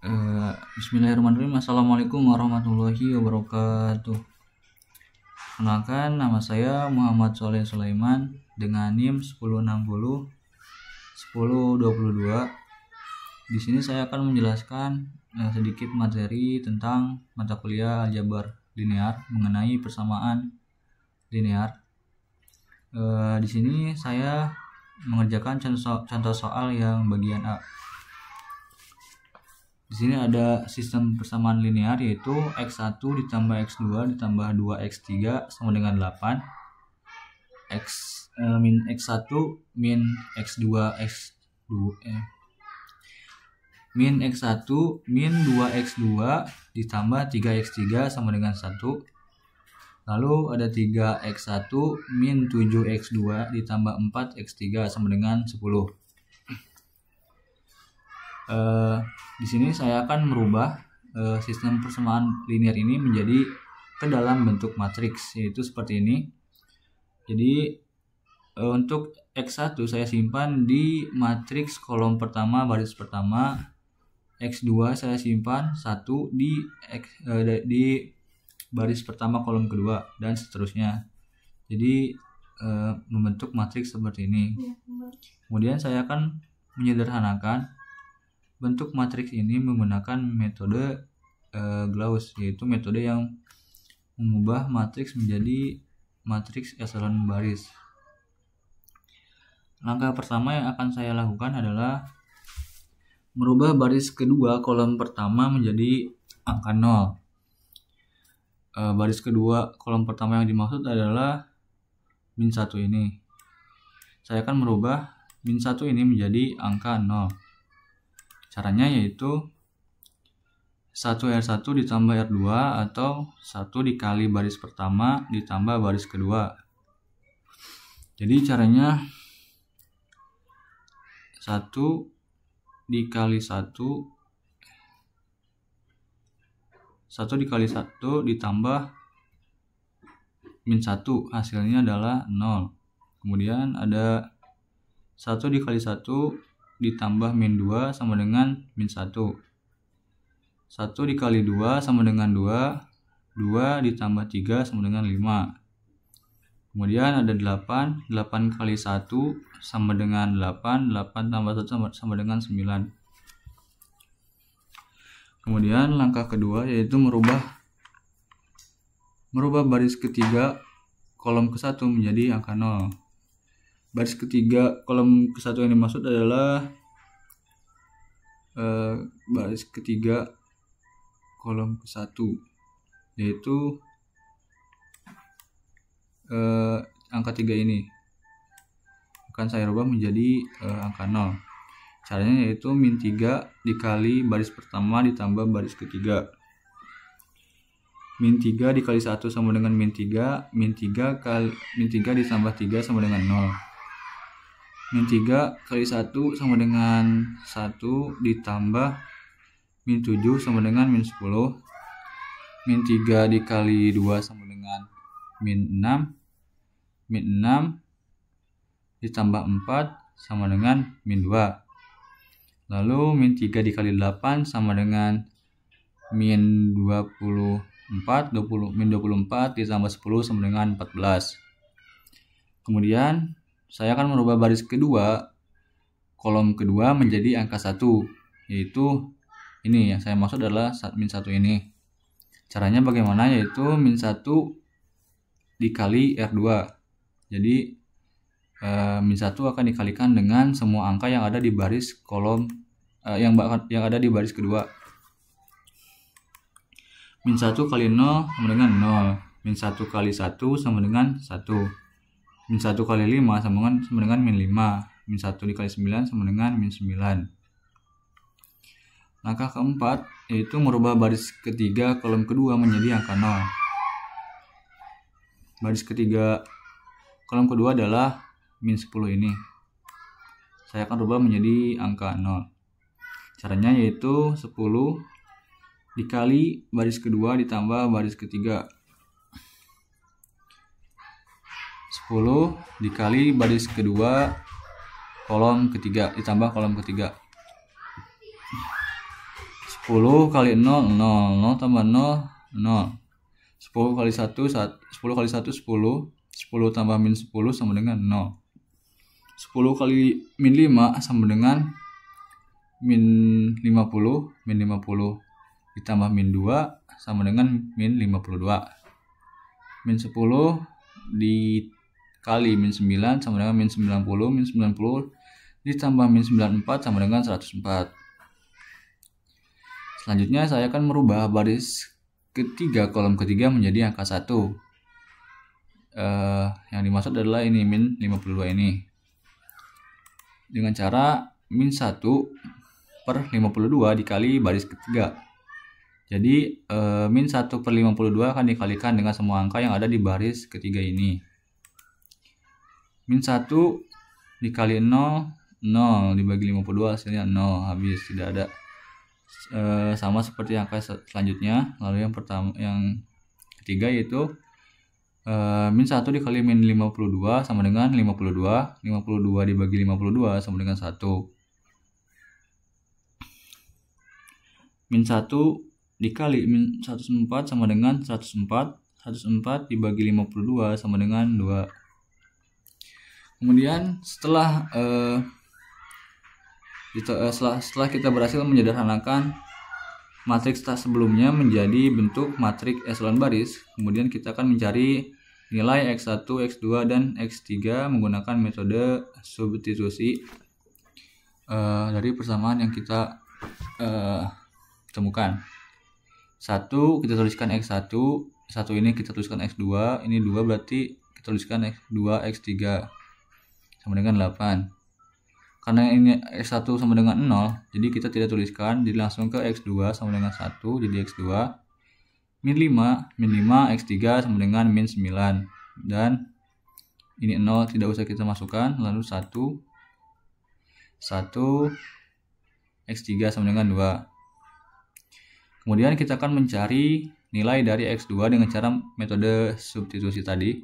Bismillahirrahmanirrahim. Assalamualaikum warahmatullahi wabarakatuh. Kenalkan, nama saya Muhammad Soleh Sulaiman dengan NIM 1060 1022. Di sini saya akan menjelaskan sedikit materi tentang mata kuliah aljabar linear mengenai persamaan linear. Di sini saya mengerjakan contoh soal yang bagian A. Di sini ada sistem persamaan linear, yaitu X1 ditambah X2 ditambah 2X3 sama dengan 8. Min X1 min X2 min X1 min 2X2 ditambah 3X3 sama dengan 1. Lalu ada 3X1 min 7X2 ditambah 4X3 sama dengan 10. Di sini saya akan merubah sistem persamaan linear ini menjadi ke dalam bentuk matriks, yaitu seperti ini. Jadi untuk X1 saya simpan di matriks kolom pertama baris pertama, X2 saya simpan 1 di baris pertama kolom kedua, dan seterusnya. Jadi membentuk matriks seperti ini. Kemudian saya akan menyederhanakan bentuk matriks ini menggunakan metode Gauss, yaitu metode yang mengubah matriks menjadi matriks echelon baris. Langkah pertama yang akan saya lakukan adalah merubah baris kedua kolom pertama menjadi angka 0. Baris kedua kolom pertama yang dimaksud adalah min 1 ini. Saya akan merubah min 1 ini menjadi angka 0. Caranya yaitu 1R1 ditambah R2 atau 1 dikali baris pertama ditambah baris kedua. Jadi caranya 1 dikali 1 ditambah min 1, hasilnya adalah 0. Kemudian ada 1 dikali 1 ditambah min 2 sama dengan min 1. 1 dikali 2 sama dengan 2. 2 ditambah 3 sama dengan 5. Kemudian ada 8. 8 kali 1 sama dengan 8. 8 tambah 1 sama dengan 9. Kemudian langkah kedua yaitu merubah baris ketiga kolom ke-1 menjadi angka 0. Baris ketiga kolom ke-1 yang dimaksud adalah baris ketiga kolom ke-1, yaitu angka 3 ini akan saya rubah menjadi angka 0. Caranya yaitu min 3 dikali baris pertama ditambah baris ketiga. Min 3 dikali 1 sama dengan min 3. Min 3 ditambah 3 sama dengan 0. Min 3 kali 1 sama dengan 1 ditambah min 7 sama dengan min 10. Min 3 dikali 2 sama dengan min 6. Min 6 ditambah 4 sama dengan min 2. Lalu min 3 dikali 8 sama dengan min 24. Min 24 ditambah 10 sama dengan 14. Kemudian saya akan merubah baris kedua kolom kedua menjadi angka 1, yaitu ini yang saya maksud adalah min 1 ini. Caranya bagaimana? Yaitu min 1 dikali R2. Jadi min 1 akan dikalikan dengan semua angka yang ada di baris kolom yang ada di baris kedua. Min 1 kali 0 sama dengan 0. Min 1 kali 1 sama dengan 1. Min 1 kali 5 sama dengan min 5. Min 1 dikali 9 sama dengan min 9. Langkah keempat yaitu merubah baris ketiga kolom kedua menjadi angka 0. Baris ketiga kolom kedua adalah min 10 ini. Saya akan rubah menjadi angka 0. Caranya yaitu 10 dikali baris kedua ditambah baris ketiga. 10 dikali baris kedua kolom ketiga ditambah kolom ketiga. 10 kali 0 0, 0 tambah 0 0. 10 kali 1 10 kali 1 10, 10 tambah min 10 sama dengan 0. 10 kali min 5 sama dengan min 50, min 50 ditambah min 2 sama dengan min 52. Min 10 dikali min 9 sama dengan min 90, min 90 ditambah min 94 sama dengan 104. Selanjutnya saya akan merubah baris ketiga kolom ketiga menjadi angka 1. Yang dimaksud adalah ini min 52 ini. Dengan cara min 1 per 52 dikali baris ketiga. Jadi min 1 per 52 akan dikalikan dengan semua angka yang ada di baris ketiga ini. Min 1 dikali 0, 0 dibagi 52 hasilnya 0, habis, tidak ada. Sama seperti angka selanjutnya. Lalu yang ketiga yaitu min 1 dikali min 52 sama dengan 52. 52 dibagi 52 sama dengan 1. Min 1 dikali min 104 sama dengan 104. 104 dibagi 52 sama dengan 2. Kemudian setelah kita berhasil menyederhanakan matriks sebelumnya menjadi bentuk matriks eselon baris, kemudian kita akan mencari nilai X1, X2, dan X3 menggunakan metode substitusi dari persamaan yang kita temukan. 1 kita tuliskan X1, 1 ini kita tuliskan X2, ini 2 berarti kita tuliskan X2, X3 sama dengan 8. Karena ini X1 sama dengan 0, jadi kita tidak tuliskan, jadi langsung ke X2 sama dengan 1, jadi X2. Min 5 X3 sama dengan min 9. Dan ini 0 tidak usah kita masukkan, lalu 1 X3 sama dengan 2. Kemudian kita akan mencari nilai dari X2 dengan cara metode substitusi tadi.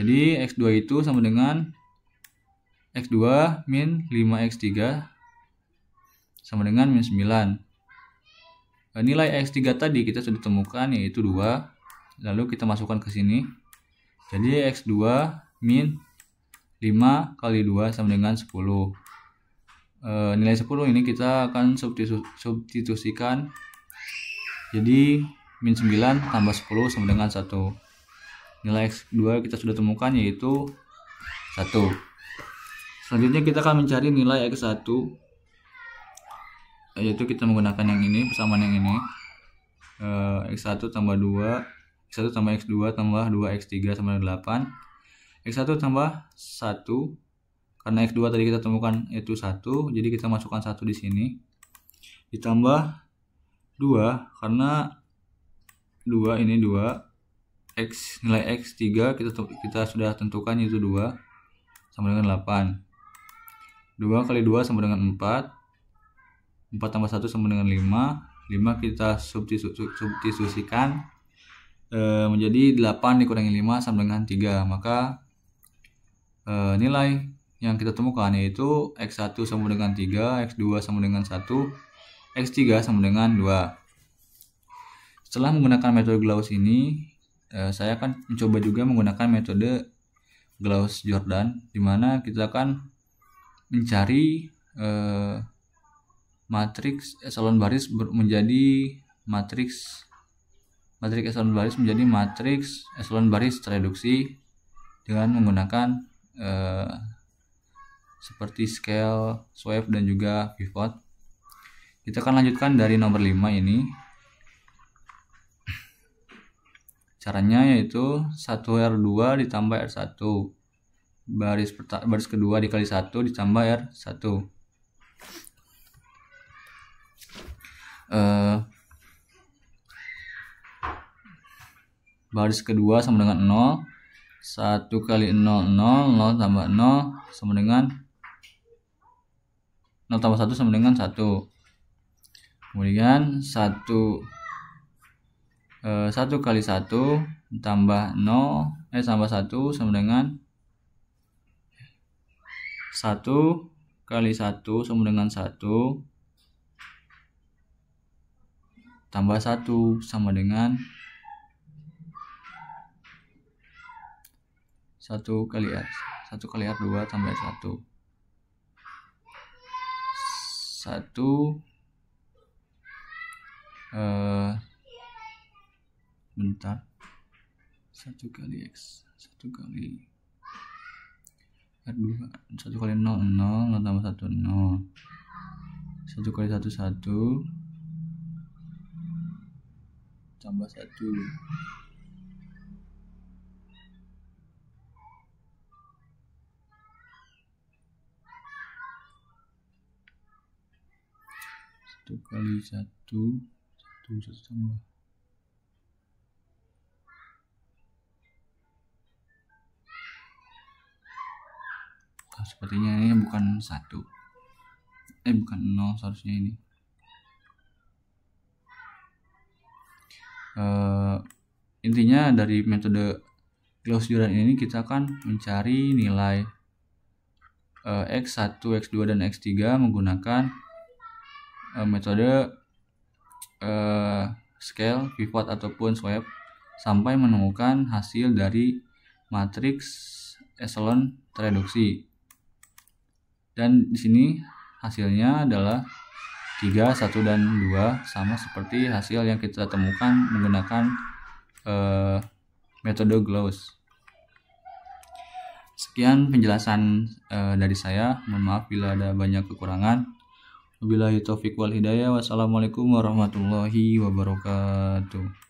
Jadi X2 itu sama dengan X2 min 5X3 sama dengan min 9. Nilai X3 tadi kita sudah temukan yaitu 2. Lalu kita masukkan ke sini. Jadi X2 min 5 kali 2 sama dengan 10. Nilai 10 ini kita akan substitusikan. Jadi min 9 tambah 10 sama dengan 1. Nilai X2 kita sudah temukan yaitu 1. Selanjutnya kita akan mencari nilai X1, yaitu kita menggunakan yang ini, persamaan yang ini. X1 tambah 2, X1 tambah X2 tambah 2X3 sama dengan 8. X1 tambah 1, karena X2 tadi kita temukan itu 1, jadi kita masukkan 1 di sini. Ditambah 2, karena 2 ini 2. Nilai X3 kita sudah tentukan yaitu 2 sama dengan 8. 2 kali 2 sama dengan 4. 4 tambah 1 sama dengan 5. 5 kita substitusikan menjadi 8 dikurangi 5 sama dengan 3. Maka nilai yang kita temukan yaitu X1 sama dengan 3, X2 sama dengan 1, X3 sama dengan 2. Setelah menggunakan metode Gauss ini, saya akan mencoba juga menggunakan metode Gauss-Jordan, di mana kita akan mencari matriks eselon baris menjadi matriks eselon baris menjadi matriks eselon baris tereduksi dengan menggunakan seperti scale, sweep, dan juga pivot. Kita akan lanjutkan dari nomor 5 ini. Caranya yaitu 1R2 ditambah R1. Baris kedua dikali 1 ditambah R1. Baris kedua sama dengan 0. 1 kali 0, 0. 0 tambah 0 sama dengan 0 tambah 1 sama dengan 1. Kemudian 1 kali 1 tambah 0 tambah 1 sama dengan 1 kali 1 sama dengan 1. tambah 1 sama dengan 1 kali R. 1 kali R2 tambah 1. 1 bentar. 1 kali X. 1 kali R2. 1 kali 0, 0. 0 tambah 1, 0. 1 kali 1, 1. Tambah 1. 1 kali 1, 1 tambah. Sepertinya ini bukan 1. Bukan 0 seharusnya ini. Intinya dari metode Gauss-Jordan ini kita akan mencari nilai X1, X2, dan X3 menggunakan metode scale, pivot, ataupun sweep sampai menemukan hasil dari matriks echelon tereduksi. Dan di sini hasilnya adalah 3, 1, dan 2 sama seperti hasil yang kita temukan menggunakan metode Gauss. Sekian penjelasan dari saya. Mohon maaf bila ada banyak kekurangan. Wabillahi taufiq wal hidayah. Wassalamualaikum warahmatullahi wabarakatuh.